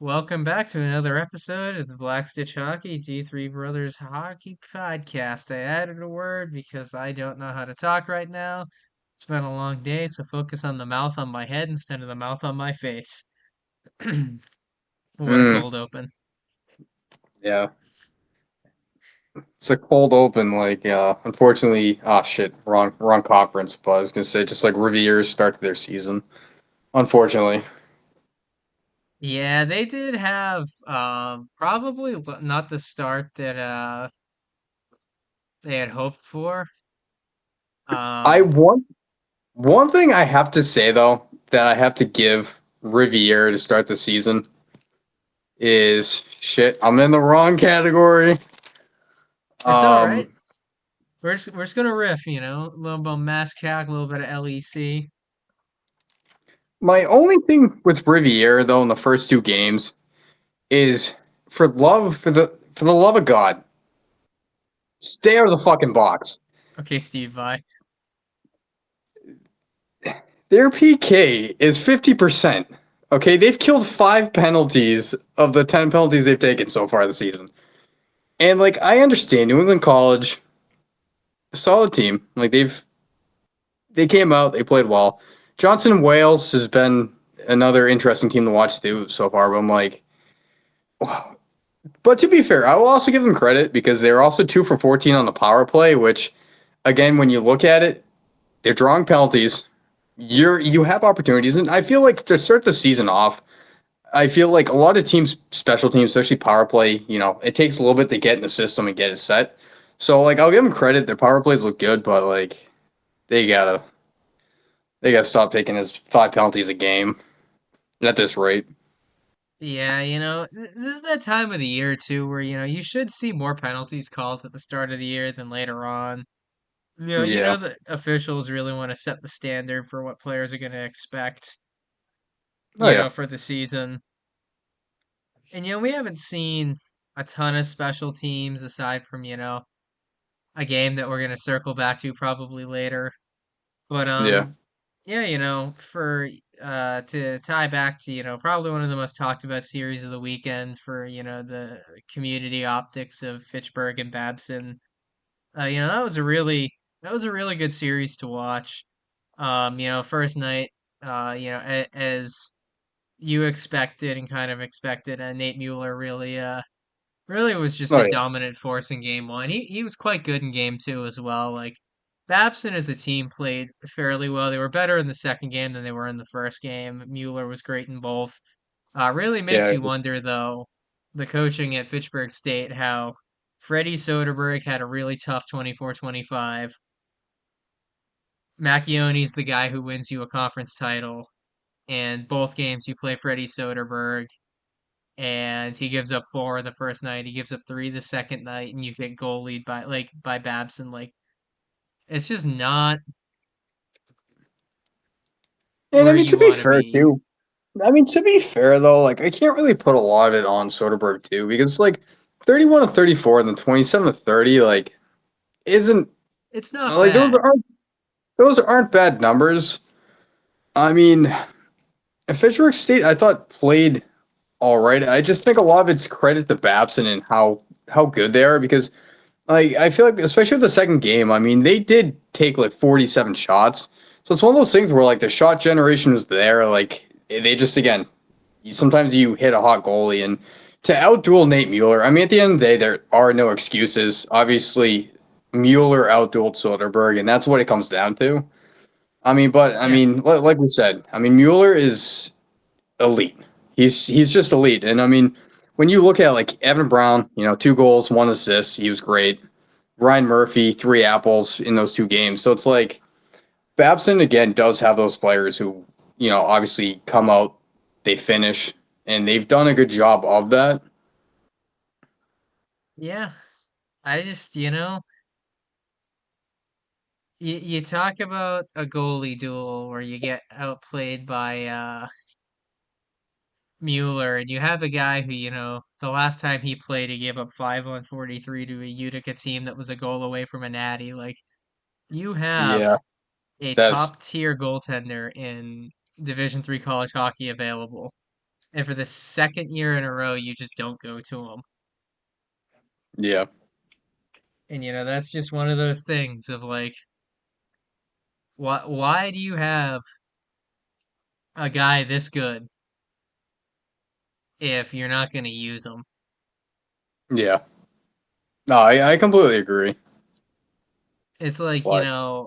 Welcome back to another episode of the Black Stitch Hockey G3 Brothers Hockey Podcast. I added a word because I don't know how to talk right now. It's been a long day, so focus on the mouth on my head instead of the mouth on my face. What a Mm, cold open. yeah, it's a cold open. Unfortunately, shit, wrong conference. But I was gonna say, just like Rivier's start to their season. Unfortunately, Yeah, they did have probably not the start that they had hoped for. I Um one thing I have to say though that I have to give Riviere to start the season is shit. I'm in the wrong category. it's all right. Um, We're just gonna riff, a little bit of Mass Calc, a little bit of LEC. my only thing with Riviere though in the first two games is for the love of God, stay out of the fucking box. Okay, Steve Vai. Their PK is 50%. Okay, they've killed 5 penalties of the 10 penalties they've taken so far this season. And I understand New England College, solid team. They came out, they played well. Johnson and Wales has been another interesting team to watch too so far, but I'm like, wow. But to be fair, I will also give them credit because they're also 2 for 14 on the power play, which again, when you look at it, they're drawing penalties. You have opportunities, and I feel like to start the season off, I feel like a lot of teams, special teams, especially power play, it takes a little bit to get in the system and get it set. So I'll give them credit. Their power plays look good, but they gotta they gotta stop taking his 5 penalties a game at this rate. Yeah, this is that time of the year too where, you should see more penalties called at the start of the year than later on. Yeah, The officials really want to set the standard for what players are going to expect, oh yeah, for the season. And, we haven't seen a ton of special teams aside from, a game that we're going to circle back to probably later. But, yeah, yeah, for to tie back to, probably one of the most talked about series of the weekend for, the community optics of Fitchburg and Babson. That was a really good series to watch. First night, as you expected and kind of expected, Nate Mueller really was just oh a yeah, dominant force in game one. He was quite good in game two as well. Like Babson as a team played fairly well. They were better in the second game than they were in the first game. Mueller was great in both. Really makes yeah, you wonder though, the coaching at Fitchburg State, how Freddie Soderberg had a really tough 24-25. Macchioni's the guy who wins you a conference title, and both games you play Freddie Soderberg, and he gives up four the first night. He gives up three the second night, and you get goal lead by Babson. Like it's just not and I where mean you to be want to fair be. too. I mean to be fair though, I can't really put a lot of it on Soderbergh too because 31 to 34 and then 27 to 30 isn't It's not like bad. those aren't bad numbers. I mean, Fitchburg State I thought played all right. I just think a lot of it's credit to Babson and how good they are because I feel like especially with the second game, I mean they did take 47 shots. So it's one of those things where the shot generation was there. They just again sometimes you hit a hot goalie and to outduel Nate Mueller. I mean at the end of the day there are no excuses. Obviously Mueller outdueled Soderberg and that's what it comes down to. I Yeah, mean, like we said, I mean Mueller is elite. He's just elite. And I mean, when you look at Evan Brown, 2 goals, 1 assist, he was great. Ryan Murphy, 3 apples in those 2 games. So it's Babson again does have those players who, obviously come out, they finish, and they've done a good job of that. yeah. I just, you talk about a goalie duel where you get outplayed by Mueller, and you have a guy who, the last time he played, he gave up 5 on 43 to a Utica team that was a goal away from a natty. Like, you have Yeah, a that's top tier goaltender in Division 3 college hockey available. and for the second year in a row, you just don't go to him. Yeah. And that's just one of those things of like, why do you have a guy this good if you're not going to use him? Yeah. No, I completely agree. It's like, But one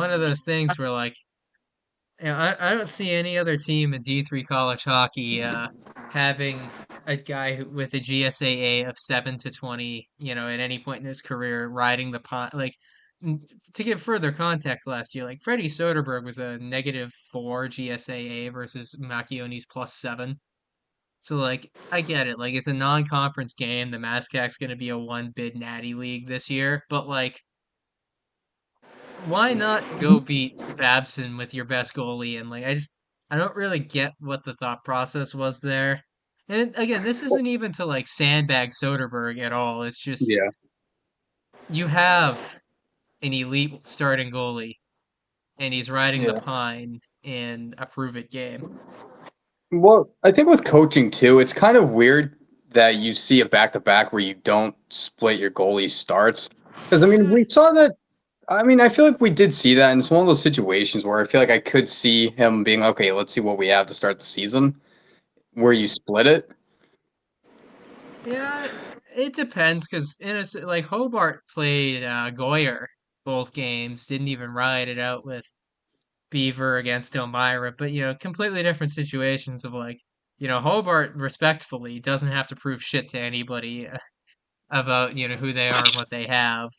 of those things where like, I don't see any other team in D3 college hockey having a guy with a GSAA of 7 to 20, at any point in his career riding the pine. Like, n- to give further context, last year, like Freddie Soderberg was a -4 GSAA versus Macchioni's +7. So like, I get it. Like, it's a non-conference game. The Mazcac's going to be a one bid natty league this year, but like, why not go beat Babson with your best goalie? And like, I don't really get what the thought process was there. And again, this isn't even to like sandbag Soderberg at all. It's just yeah. you have an elite starting goalie, and he's riding the Yeah. pine in a prove it game. Well, I think with coaching too, it's kind of weird that you see a back to back where you don't split your goalie starts. Because I mean, Eh, we saw that. I mean, I feel like we did see that, and it's one of those situations where I feel like I could see him being okay. Let's see what we have to start the season, where you split it. yeah, it depends because like Hobart played Goyer both games, didn't even ride it out with Beaver against Elmira, but completely different situations of like, Hobart respectfully doesn't have to prove shit to anybody about, who they are and what they have,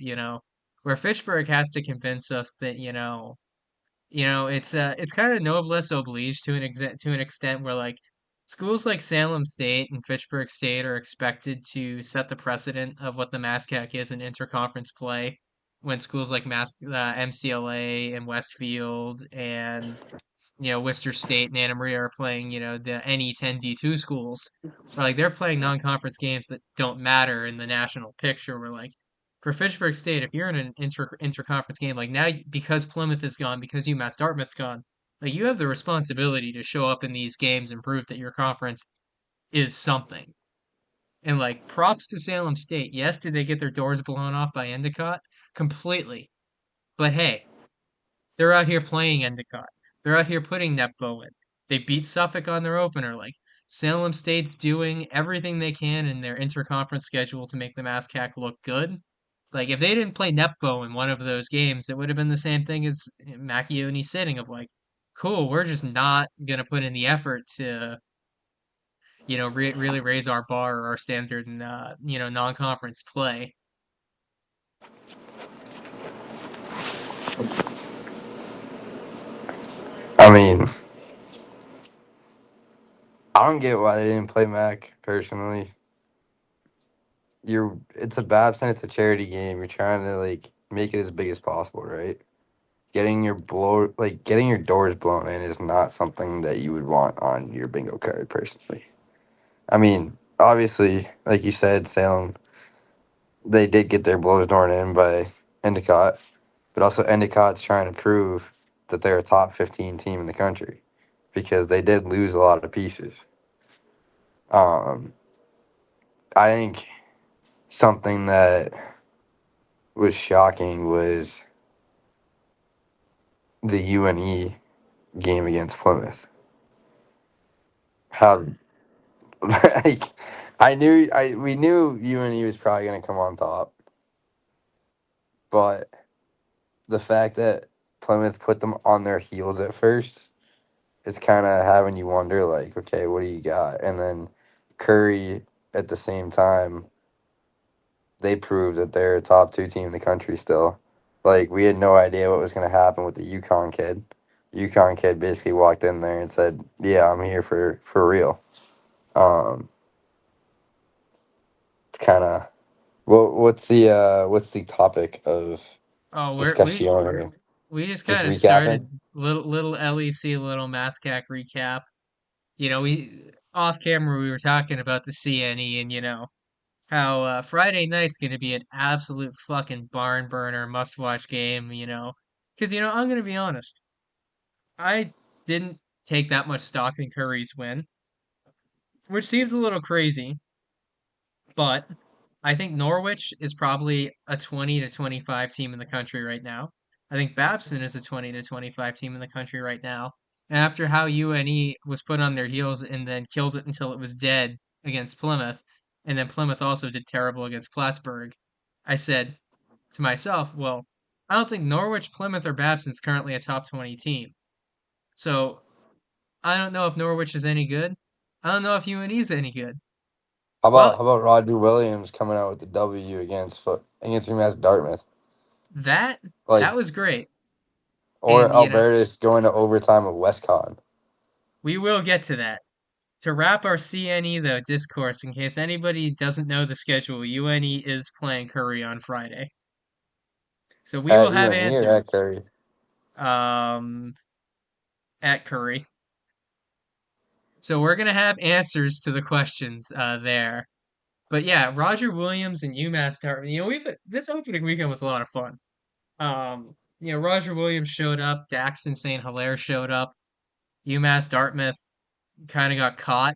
where Fitchburg has to convince us that, it's kind of noblesse oblige to an extent where like schools like Salem State and Fitchburg State are expected to set the precedent of what the MASCAC is in interconference play when schools like MCLA and Westfield and Worcester State and Anna Maria are playing, the NE10 D2 schools, or like they're playing non-conference games that don't matter in the national picture. Where like for Fitchburg State, if you're in an interconference game, like now because Plymouth is gone, because UMass Dartmouth's gone, like you have the responsibility to show up in these games and prove that your conference is something. And like props to Salem State. Yes, did they get their doors blown off by Endicott? Completely. But hey, they're out here playing Endicott. They're out here putting Nepvo in. They beat Suffolk on their opener. Like Salem State's doing everything they can in their interconference schedule to make the MASCAC look good. Like if they didn't play Nepvo in one of those games, it would have been the same thing as Macchioni sitting of like, cool, we're just not gonna put in the effort to really raise our bar or our standard in non-conference play. I mean, I don't get why they didn't play Mac personally. It's a Babson, it's a charity game. You're trying to like make it as big as possible, right? Getting your doors blown in is not something that you would want on your bingo card personally. I mean, obviously, like you said, Salem, they did get their blows torn in by Endicott, but also Endicott's trying to prove that they're a top 15 team in the country because they did lose a lot of pieces. Um, I think something that was shocking was the UNE game against Plymouth. How like we knew UNE was probably going to come on top, but the fact that Plymouth put them on their heels at first is kind of having you wonder like, okay, what do you got? And then Curry at the same time, they proved that they're a top two team in the country still. Like we had no idea what was going to happen with the Yukon kid. Yukon kid basically walked in there and said, "Yeah, I'm here for real." Um, it's kind of what's the topic of Oh, discussion? we just Just kind of recapping. started little LEC, little MASCAC recap. We off camera we were talking about the CNE and how Friday night's gonna be an absolute fucking barn burner, must watch game. Because I'm gonna be honest, I didn't take that much stock in Curry's win, which seems a little crazy, but I think Norwich is probably a 20 to 25 team in the country right now. I think Babson is a 20 to 25 team in the country right now. And after how UNE was put on their heels and then killed it until it was dead against Plymouth, and then Plymouth also did terrible against Plattsburgh, I said to myself, well, I don't think Norwich, Plymouth, or Babson's currently a top 20 team. So I don't know if Norwich is any good. I don't know if UNE is any good. Well, How about Roger Williams coming out with the W against UMass Dartmouth? that Like, that was great. or And Albertus going to overtime with WestCon. we will get to that. To wrap our CNE though discourse, in case anybody doesn't know the schedule, UNE is playing Curry on Friday. So we will At have UNE or at answers Curry? um at Curry. So we're gonna have answers to the questions there. But yeah, Roger Williams and UMass Dartmouth. We've this opening weekend was a lot of fun. Roger Williams showed up, Daxton St. Hilaire showed up, UMass Dartmouth kind of got caught.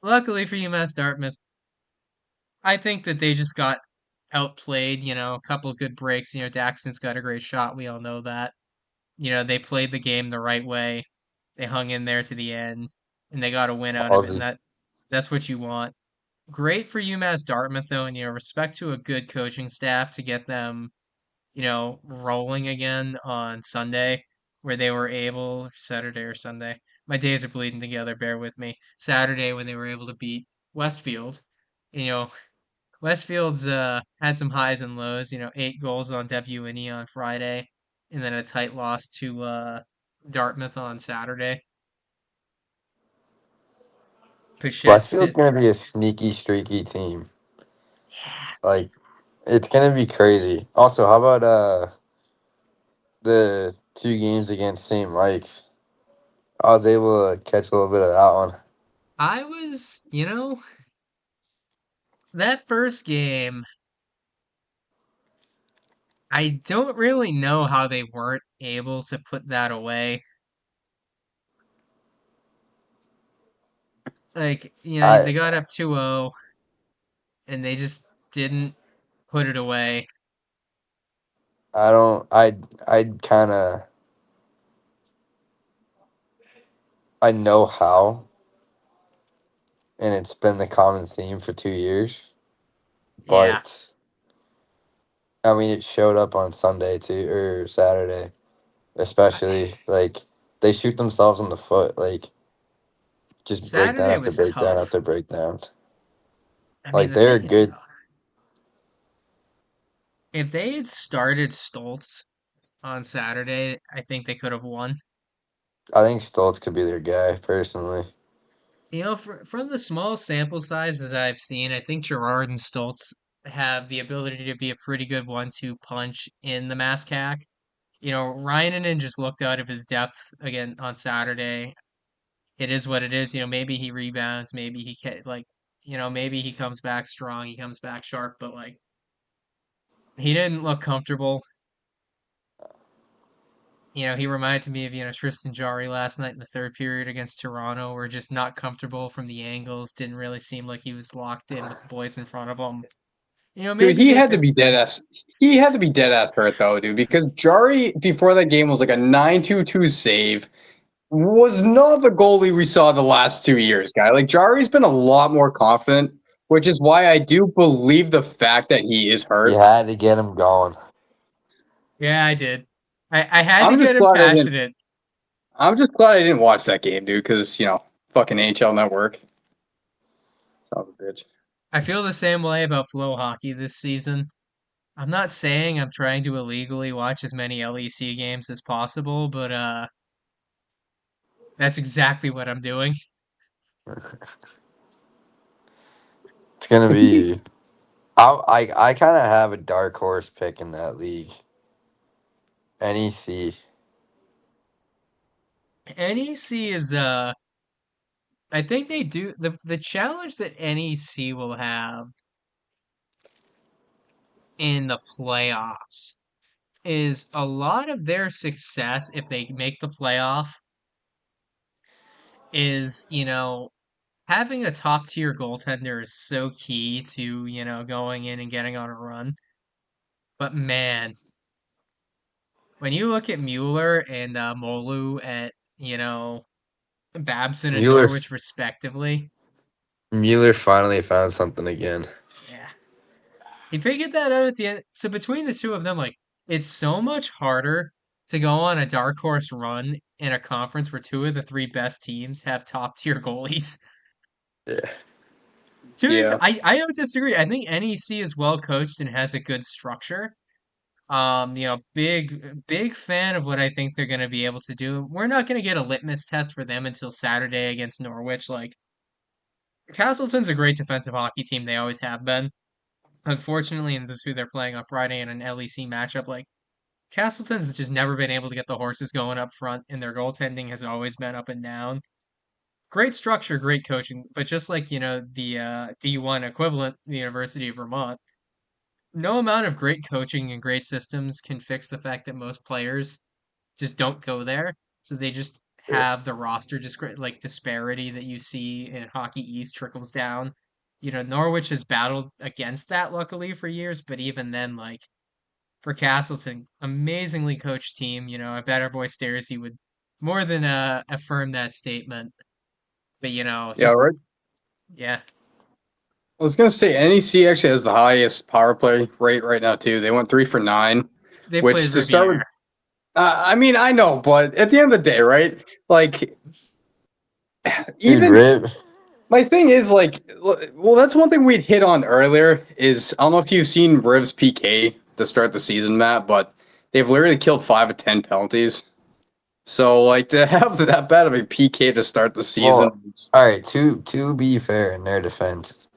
Luckily for UMass Dartmouth, I think that they just got outplayed. A couple of good breaks. Daxton's got a great shot. We all know that. They played the game the right way. They hung in there to the end, and they got a win out of it. And Ballsy. that's what you want. Great for UMass Dartmouth though, and respect to a good coaching staff to get them rolling again on Sunday, where they were able, Saturday or Sunday. My days are bleeding together, bear with me. Saturday when they were able to beat Westfield. You know, Westfield's had some highs and lows, 8 goals on WNE on Friday, and then a tight loss to Dartmouth on Saturday. Pichette Westfield's sti- going to be a sneaky, streaky team. Yeah. Like, it's going to be crazy. Also, how about the 2 games against St. Mike's? I was able to catch a little bit of that one. I was, that first game, I don't really know how they weren't able to put that away. Like, I they got up 2-0 and they just didn't put it away. I don't I kind of I know how, and it's been the common theme for 2 years. Yeah. But I mean, it showed up on Sunday too or Saturday, I- especially like they shoot themselves in the foot, like just breakdown Saturday after was breakdown tough. after breakdown. I mean, Like the they're thing is, good. though, if they had started Stoltz on Saturday, I think they could have won. I think Stoltz could be their guy personally. From the small sample sizes I've seen, I think Gerard and Stoltz have the ability to be a pretty good one-two punch in the MASCAC. Ryanen just looked out of his depth again on Saturday. It is what it is. Maybe he rebounds, maybe he can like, maybe he comes back strong, he comes back sharp, but like he didn't look comfortable. He reminded me of, Tristan Jari last night in the third period against Toronto, where just not comfortable from the angles, didn't really seem like he was locked in with the boys in front of him. Dude, Maybe he they had to be fixed dead that. ass. He had to be dead ass hurt though, dude, because Jari before that game was like a 9-2-2 save. Was not the goalie we saw the last 2 years, guy. Like Jari's been a lot more confident, which is why I do believe the fact that he is You hurt. had to get him going. Yeah, I did. I had to I'm get just him glad I didn't. passionate. I'm just glad I didn't watch that game, dude, because fucking NHL Network. Son of a bitch. I feel the same way about Flow Hockey this season. I'm not saying I'm trying to illegally watch as many LEC games as possible, but that's exactly what I'm doing. It's gonna be. I kind of have a dark horse pick in that league. NEC. NEC is I think they do the challenge that NEC will have in the playoffs is a lot of their success if they make the playoff is, having a top tier goaltender is so key to, going in and getting on a run. But man, when you look at Mueller and Molu at, Babson and Mueller Norwich respectively, Mueller finally found something again. yeah, he figured that out at the end. So between the two of them, like, it's so much harder to go on a dark horse run in a conference where two of the three best teams have top tier goalies. Yeah. To be fair, Yeah. I don't disagree. I think NEC is well coached and has a good structure. Big fan of what I think they're going to be able to do. We're not going to get a litmus test for them until Saturday against Norwich. Like, Castleton's a great defensive hockey team. They always have been. Unfortunately, and this is who they're playing on Friday in an LEC matchup. Like, Castleton's just never been able to get the horses going up front, and their goaltending has always been up and down. Great structure, great coaching, but just like, the D1 equivalent, the University of Vermont, no amount of great coaching and great systems can fix the fact that most players just don't go there. So they just Yeah. have the roster like disparity that you see in Hockey East trickles down. Norwich has battled against that luckily for years, but even then, like, for Castleton, amazingly coached team. I bet our boy Stairsy would more than affirm that statement. But Yeah, just right. yeah, I was gonna say NEC actually has the highest power play rate right now too. They went 3 for 9, they played which to start with, Riviere. I mean, I know, but at the end of the day, right? Like, Dude, even Rip. my thing is like, well, that's one thing we'd hit on earlier. Is I don't know if you've seen Riv's PK to start the season, Matt, but they've literally killed 5 of 10 penalties. So like to have that bad of a PK to start the season, Well, all right. To be fair, in their defense,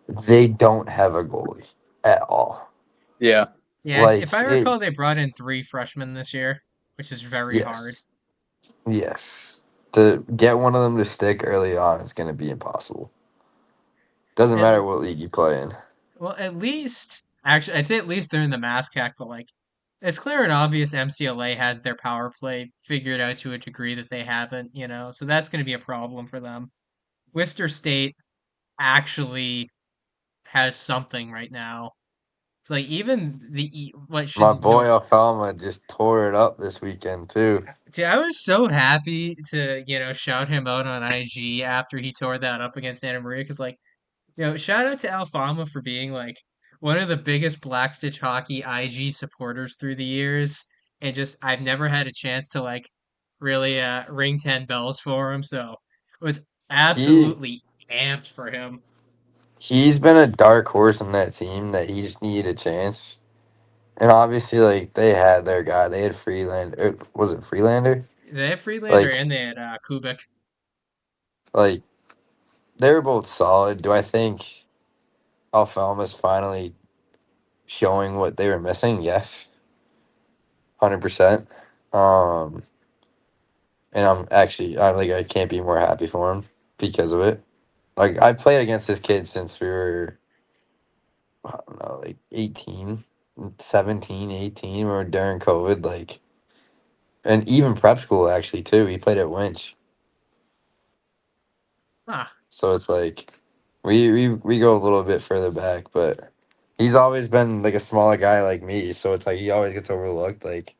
they don't have a goalie at all. yeah, Yeah, if Like I it. recall, they brought in three freshmen this year, which is very hard. Yes. Yes. To get one of them to stick early on is going to be impossible. Doesn't At, matter what league you play in. well, at least, actually, I'd say at least they're in the MASCAC, but like, it's clear and obvious MCLA has their power play figured out to a degree that they haven't, so that's going to be a problem for them. Worcester State actually has something right now. It's like even what My should boy Alfalma just tore it up this weekend too. dude, I was so happy to shout him out on IG after he tore that up against Santa Maria because like shout out to Alfama for being like one of the biggest Black Stitch Hockey IG supporters through the years, and just I've never had a chance to like really ring 10 bells for him, so I was He absolutely amped for him. he's been a dark horse in that team that he just needed a chance. And obviously, like they had their guy, they had Freelander. Was it Freelander? They have Freelander Like, and they had Kubik. like they were both solid. Do I think Alfalma's finally showing what they were missing? Yes, 100%. Um, and I can't be more happy for him because of it. Like I played against this kid since we were, I don't know, like 18, 17, 18, or during COVID, like, and even prep school actually too. He played at Winch, Ah, so it's like we go a little bit further back, but he's always been like a smaller guy like me, so it's like he always gets overlooked. Like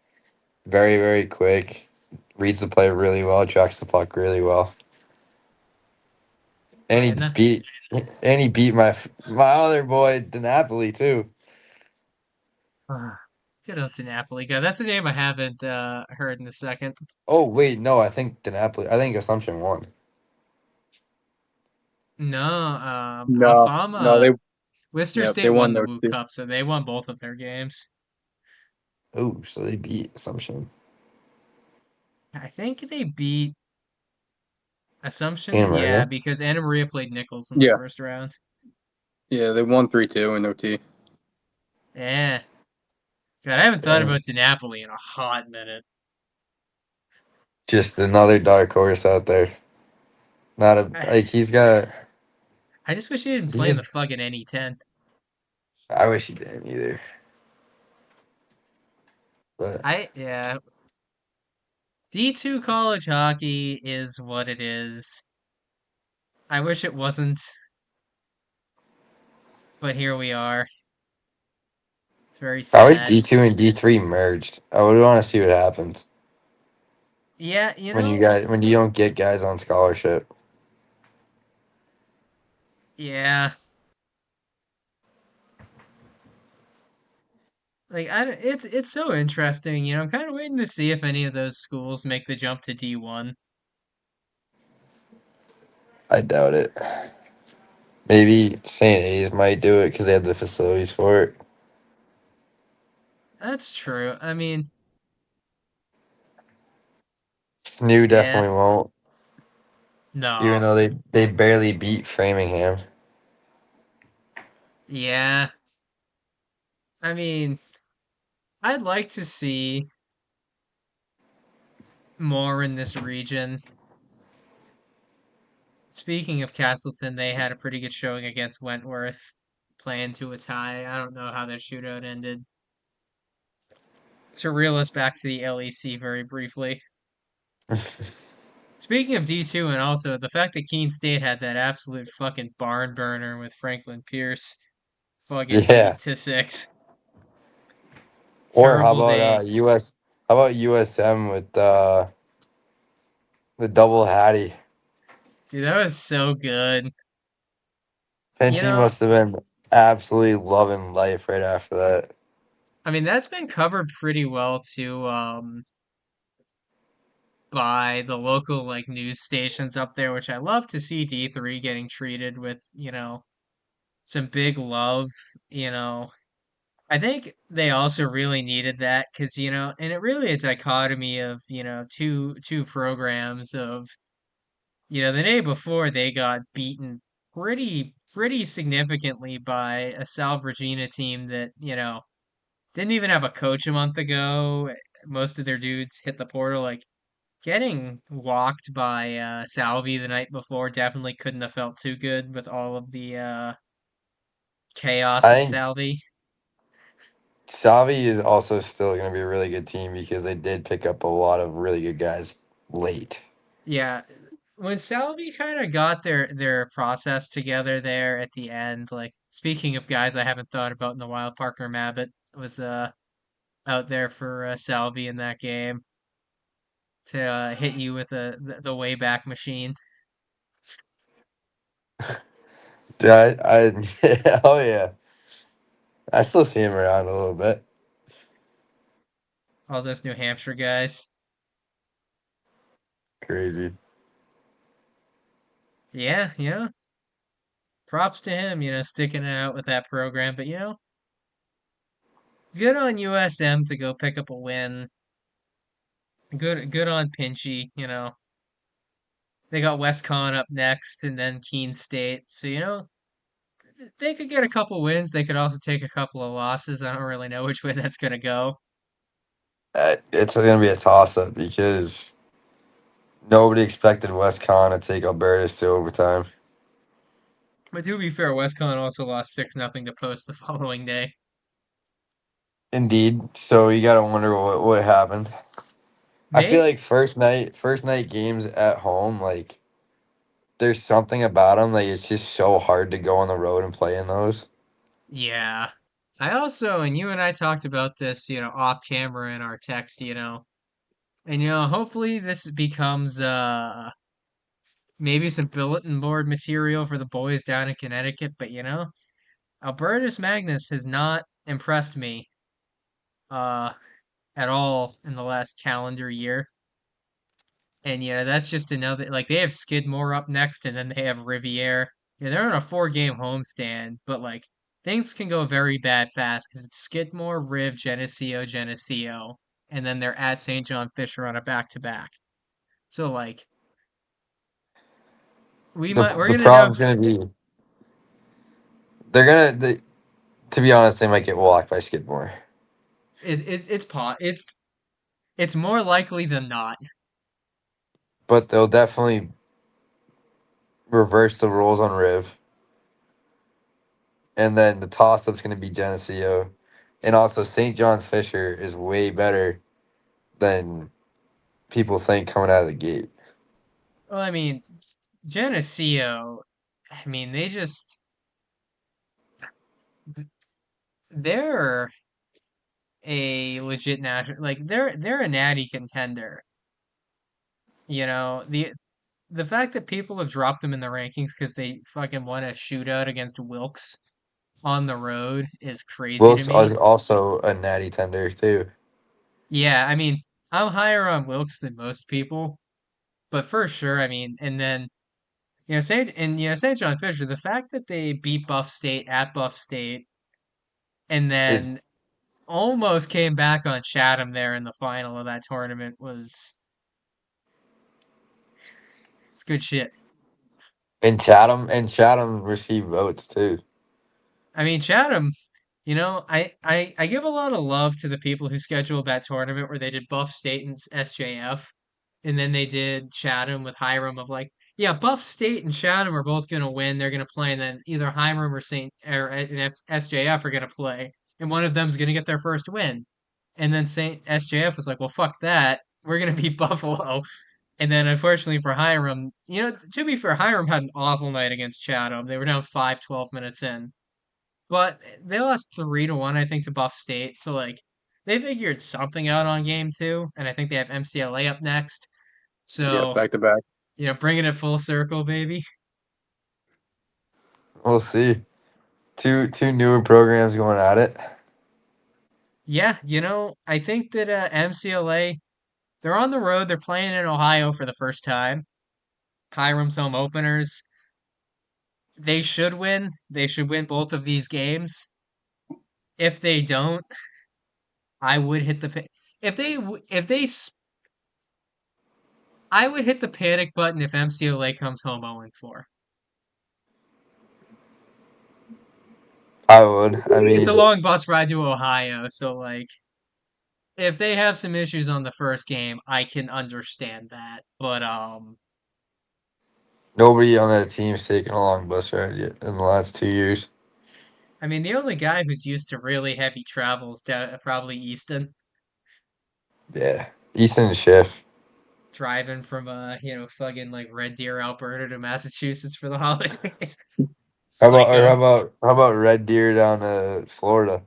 very very quick, reads the play really well, tracks the puck really well, and he and beat and he beat my other boy DiNapoli too. ah, good old Napoli guy. That's a name I haven't heard in a second. Oh wait, no, I think DiNapoli. I think Assumption won. No, no, no, Alfama, Worcester they State won won the those Moot two. Cup, so they won both of their games. Oh, so they beat Assumption I think they beat in Assumption, yeah, Maria. because Anna Maria played Nichols in the Yeah, first round. yeah, they won 3-2 in OT. Yeah. God, I haven't thought Dang, about DiNapoli in a hot minute. just another dark horse out there. Not a I, like he's got. I just wish he didn't He's play in the just. fucking NE10. I wish he didn't either. But Yeah. D2 college hockey is what it is. I wish it wasn't, but here we are. It's very I wish sad. D2 and D3 merged. I would want to see what happens Yeah, when you don't get guys on scholarship. yeah, like it's so interesting. I'm kind of waiting to see if any of those schools make the jump to D1. I doubt it. Maybe St. A's might do it because they have the facilities for it. That's true. I mean, New yeah, definitely won't, even no, though they barely beat Framingham. yeah. I mean, I'd like to see more in this region. Speaking of Castleton, they had a pretty good showing against Wentworth, playing to a tie. I don't know how that shootout ended. To reel us back to the LEC very briefly. Speaking of D2, and also the fact that Keene State had that absolute fucking barn burner with Franklin Pierce, fucking Yeah. 8-6. Or how Terrible about day. US? How about USM with the double hattie? Dude, that was so good. You Pinchy know, must have been absolutely loving life right after that. I mean, that's been covered pretty well too, by the local like news stations up there, which I love to see D3 getting treated with, some big love, you know. I think they also really needed that because, and it really a dichotomy of, two programs of, the day before they got beaten pretty significantly by a Sal Regina team that, didn't even have a coach a month ago. Most of their dudes hit the portal. Like getting walked by Salvi the night before definitely couldn't have felt too good with all of the chaos I at think Salvi. Savi is also still going to be a really good team because they did pick up a lot of really good guys late. Yeah, when Salvi kind of got their process together there at the end, like speaking of guys I haven't thought about in a while, Parker Mabbott was out there for Salvi in that game to hit you with the way back machine. Oh yeah, I still see him around a little bit. All those New Hampshire guys. Crazy. Yeah, props to him, sticking it out with that program. But good on USM to go pick up a win. Good on Pinchy. They got WestCon up next, and then Keene State. So they could get a couple wins. They could also take a couple of losses. I don't really know which way that's gonna go. It's going to be a toss up because nobody expected WestCon to take Albertus to overtime. But to be fair, WestCon also lost 6-0 to Post the following day. Indeed. So you got to wonder what happened. I feel Maybe, like first night games at home, like there's something about them. Like it's just so hard to go on the road and play in those. yeah. I also, and you and I talked about this, off camera in our text, and hopefully this becomes maybe some bulletin board material for the boys down in Connecticut. But Albertus Magnus has not impressed me uh at all in the last calendar year. And that's just another like they have Skidmore up next and then they have Riviere. Yeah, they're on a 4-game homestand, but like things can go very bad fast because it's Skidmore, Riv, Geneseo, and then they're at St. John Fisher on a back-to-back. So like The we're the gonna know problem's gonna be they're gonna they, to be honest, they might get walked by Skidmore, it's more likely than not. but they'll definitely reverse the rules on Riv, and then the toss up's gonna be Geneseo, and also St. John's Fisher is way better than people think coming out of the gate. Well, I mean, Geneseo, I mean, they're a legit national, like they're a natty contender. You know, the fact that people have dropped them in the rankings because they fucking won a shootout against Wilkes on the road is crazy to Wilkes me. is also a natty tender too. Yeah, I mean, I'm higher on Wilkes than most people, but for sure, I mean, and then St. John Fisher, the fact that they beat Buff State at Buff State and Is then almost came back on Chatham there in the final of that tournament was it's good shit. and Chatham received votes too. I mean, Chatham, I give a lot of love to the people who scheduled that tournament where they did Buff State and SJF, and then they did Chatham with Hiram of like, yeah, Buff State and Chatham are both gonna win. They're gonna play, and then either Hiram or Saint or and SJF are gonna play, and one of them's gonna get their first win. And then Saint SJF was like, well, fuck that. We're gonna beat Buffalo. And then unfortunately for Hiram, to be fair, Hiram had an awful night against Chatham. They were down 5-12 minutes in. But they lost 3-1, I think, to Buff State. So like they figured something out on game two, and I think they have MCLA up next. Yeah, So, back to back. bringing it full circle, baby. We'll see. Two newer programs going at it. Yeah, I think that MCLA, they're on the road. They're playing in Ohio for the first time. Hiram's home openers. They should win. They should win both of these games. If they don't, I would hit the if they w- if they s- I would hit the panic button if MCLA comes home 0-4. I would. I It's a mean, long bus ride to Ohio, so like if they have some issues on the first game, I can understand that. But nobody on that team's taken a long bus ride yet in the last 2 years. I mean the only guy who's used to really heavy travels probably Easton, Yeah, Easton Schiff. driving from fucking like Red Deer, Alberta to Massachusetts for the holidays. Psycho. How about Red Deer down to Florida?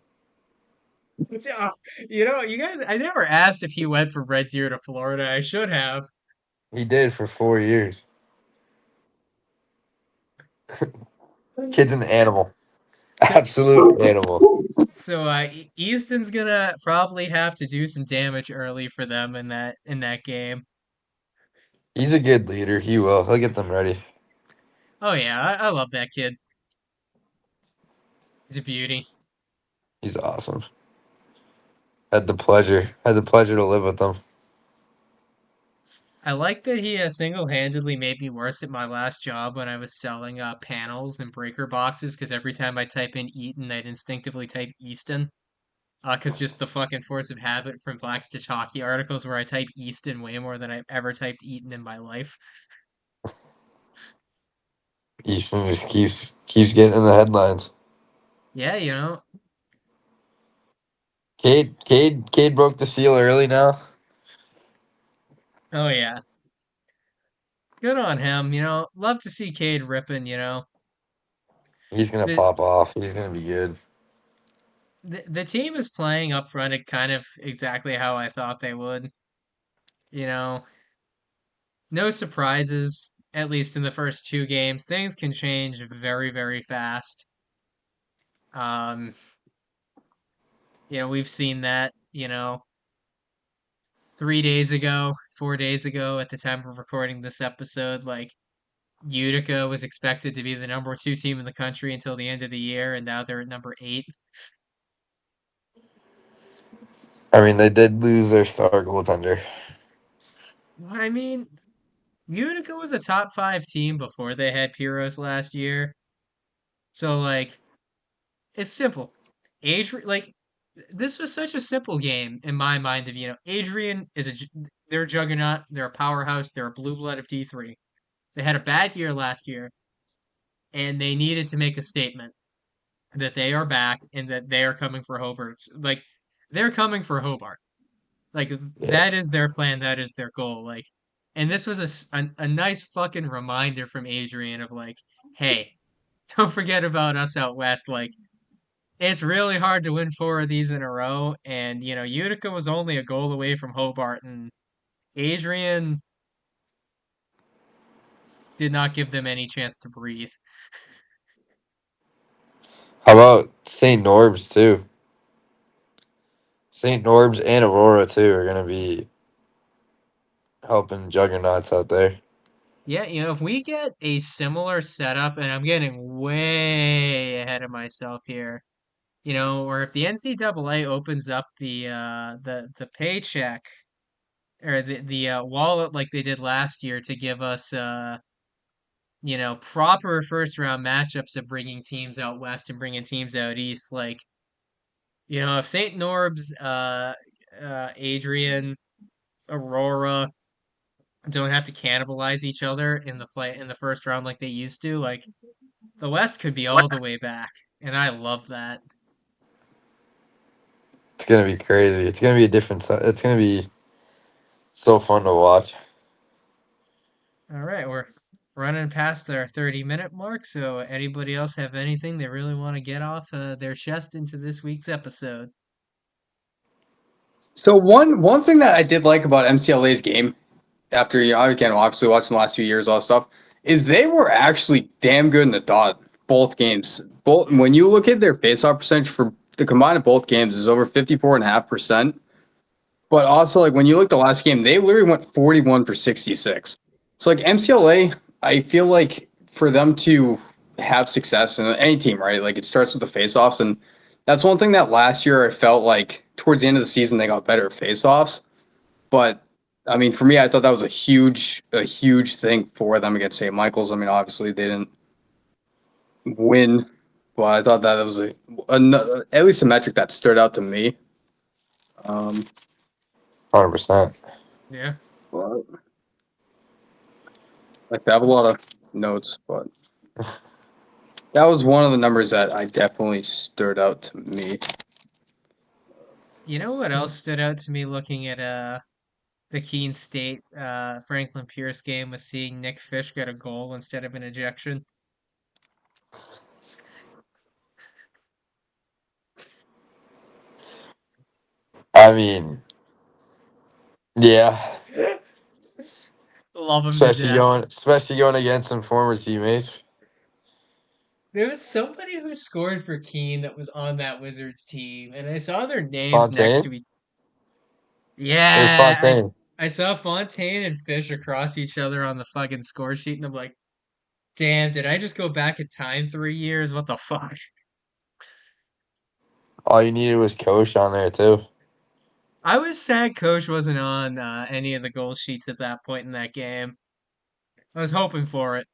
Yeah, you guys, I never asked if he went from Red Deer to Florida. I should have. He did for 4 years. Kid's an animal, So, absolute animal. Easton's gonna probably have to do some damage early for them in that game. He's a good leader. He will. He'll get them ready. Oh yeah, I love that kid. He's a beauty. He's awesome. Had the pleasure to live with him. I like that he single-handedly made me worse at my last job when I was selling panels and breaker boxes because every time I type in Eaton, I'd instinctively type Easton. Because just the fucking force of habit from Black Stitch Hockey articles where I type Easton way more than I've ever typed Eaton in my life. Easton just keeps getting in the headlines. Yeah, Cade broke the seal early now. oh yeah. Good on him, love to see Cade ripping. He's gonna The, pop off. He's gonna be good. the team is playing up front at kind of exactly how I thought they would. You know, no surprises, at least in the first two games. Things can change very, very fast. Um, we've seen that, 3 days ago, 4 days ago, at the time of recording this episode, like Utica was expected to be the number two team in the country until the end of the year, and now they're at number eight. I mean, they did lose their star goaltender. I mean, Utica was a top five team before they had Piros last year. So like it's simple. Like this was such a simple game in my mind of, Adrian they're a juggernaut, they're a powerhouse, they're a blue blood of D3. They had a bad year last year and they needed to make a statement that they are back and that they are coming for Hobart. Like they're coming for Hobart. Like Yeah. that is their plan, that is their goal. Like, and this was a nice fucking reminder from Adrian of like, hey, don't forget about us out west. Like, it's really hard to win four of these in a row, and Utica was only a goal away from Hobart, and Adrian did not give them any chance to breathe. How about St. Norbs too? St. Norbs and Aurora too are gonna be helping juggernauts out there. Yeah, if we get a similar setup, and I'm getting way ahead of myself here, or if the NCAA opens up the paycheck or the wallet like they did last year to give us proper first round matchups of bringing teams out west and bringing teams out east, like if St. Norb's, Adrian, Aurora don't have to cannibalize each other in the first round like they used to, like the West could be all the way back, and I love that. It's gonna be crazy. It's gonna be a different. It's gonna be so fun to watch. All right, we're running past our 30-minute mark, so anybody else have anything they really want to get off their chest into this week's episode? So one thing that I did like about MCLA's game, after again obviously watching the last few years all that stuff, is they were actually damn good in the dot both games. Both when Yes. you look at their faceoff percentage for the combined of both games is over 54.5%. But also like when you look at the last game, they literally went 41 for 66. So like MCLA, I feel like for them to have success in any team, right? Like it starts with the faceoffs, and that's one thing that last year I felt like towards the end of the season they got better at faceoffs. But I mean, for me, I thought that was a huge thing for them against St. Michael's. I mean, obviously they didn't win, but I thought that was at least a metric that stood out to me. Um, 100%. Yeah. but like I have a lot of notes, but that was one of the numbers that I definitely stood out to me. You know what else stood out to me looking at the Keene State Franklin Pierce game was seeing Nick Fish get a goal instead of an ejection. I mean, yeah. Love him to death. Especially going against some former teammates. There was somebody who scored for Keene that was on that Wizards team, and I saw their names next Fontaine. to each. It was Yeah, Fontaine. I saw Fontaine and Fish across each other on the fucking score sheet, and I'm like, damn, did I just go back in time 3 years? What the fuck? All you needed was Coach on there too. I was sad Coach wasn't on any of the goal sheets at that point in that game. I was hoping for it.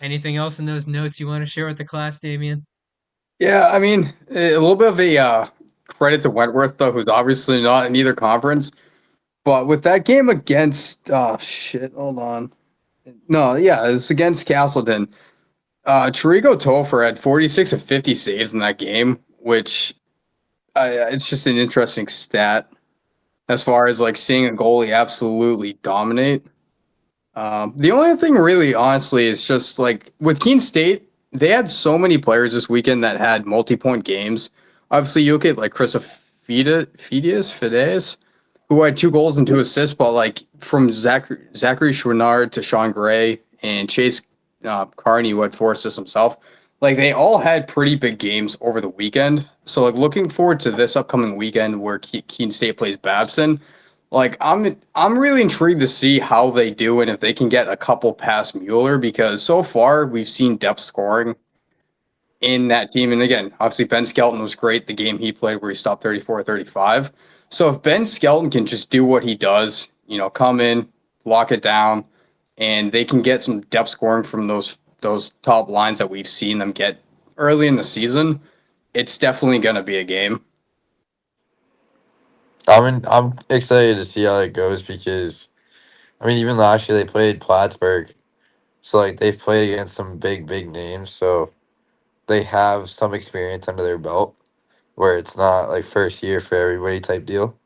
Anything else in those notes you want to share with the class, Damien? Yeah, I mean, a little bit of a credit to Wentworth, though, who's obviously not in either conference. But with that game against, oh shit, hold on. No, yeah, it's against Castleton. Chirico Topher had 46 of 50 saves in that game, which it's just an interesting stat as far as like seeing a goalie absolutely dominate. The only thing really, honestly, is just like with Keene State, they had so many players this weekend that had multi-point games. Obviously, you look at like Fides, who had 2 goals and 2 assists, but like from Zachary Chouinard to Sean Gray and Chase Carney, who had 4 assists himself, like they all had pretty big games over the weekend. So like looking forward to this upcoming weekend where Keene State plays Babson. Like I'm really intrigued to see how they do and if they can get a couple past Mueller because so far we've seen depth scoring in that team. And again, obviously Ben Skelton was great the game he played where he stopped 34-35. So if Ben Skelton can just do what he does, come in, lock it down, and they can get some depth scoring from those top lines that we've seen them get early in the season, it's definitely going to be a game. I'm excited to see how it goes because I mean even last year they played Plattsburgh, so like they've played against some big names, so they have some experience under their belt. where it's not like first year for everybody type deal.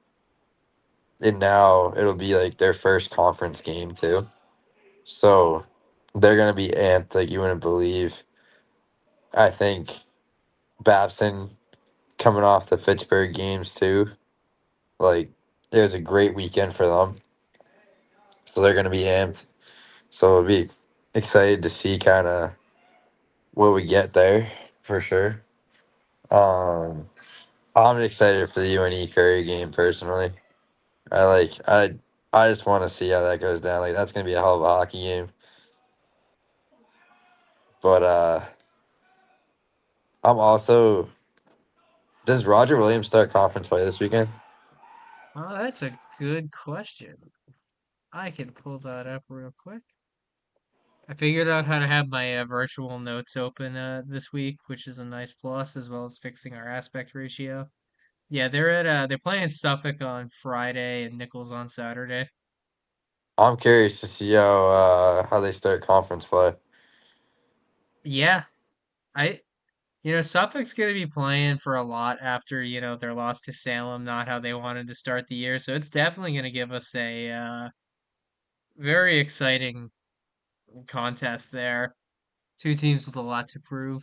And now it'll be like their first conference game too. So they're gonna be amped like you wouldn't believe. I think Babson coming off the Fitchburg games too. Like it was a great weekend for them. So they're gonna be amped. So it'll be excited to see kind of what we get there for sure. Um, I'm excited for the UNE Curry game personally. I like I just want to see how that goes down. Like that's gonna be a hell of a hockey game. But I'm also does Roger Williams start conference play this weekend? Oh, that's a good question. I can pull that up real quick. I figured out how to have my virtual notes open this week, which is a nice plus, as well as fixing our aspect ratio. Yeah, they're playing Suffolk on Friday and Nichols on Saturday. I'm curious to see how they start conference play. Yeah, I Suffolk's gonna be playing for a lot after their loss to Salem, not how they wanted to start the year. So it's definitely gonna give us a very exciting contest there. Two teams with a lot to prove.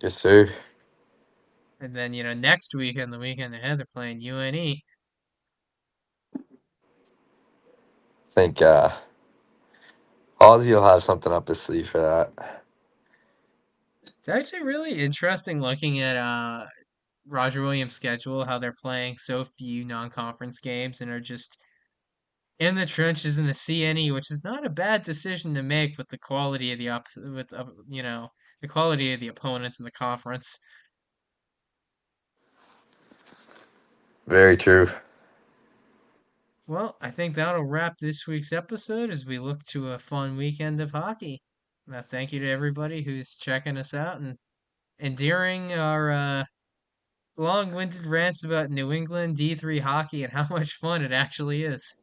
Yes, sir. And then, next weekend, the weekend ahead, they're playing UNE. I think Ozzy will have something up his sleeve for that. It's actually really interesting looking at Roger Williams' schedule, how they're playing so few non-conference games and are just in the trenches in the CNE, which is not a bad decision to make with the quality of the the quality of the opponents in the conference. Very true. Well, I think that'll wrap this week's episode as we look to a fun weekend of hockey. Thank you to everybody who's checking us out and enduring our long-winded rants about New England D3 hockey and how much fun it actually is.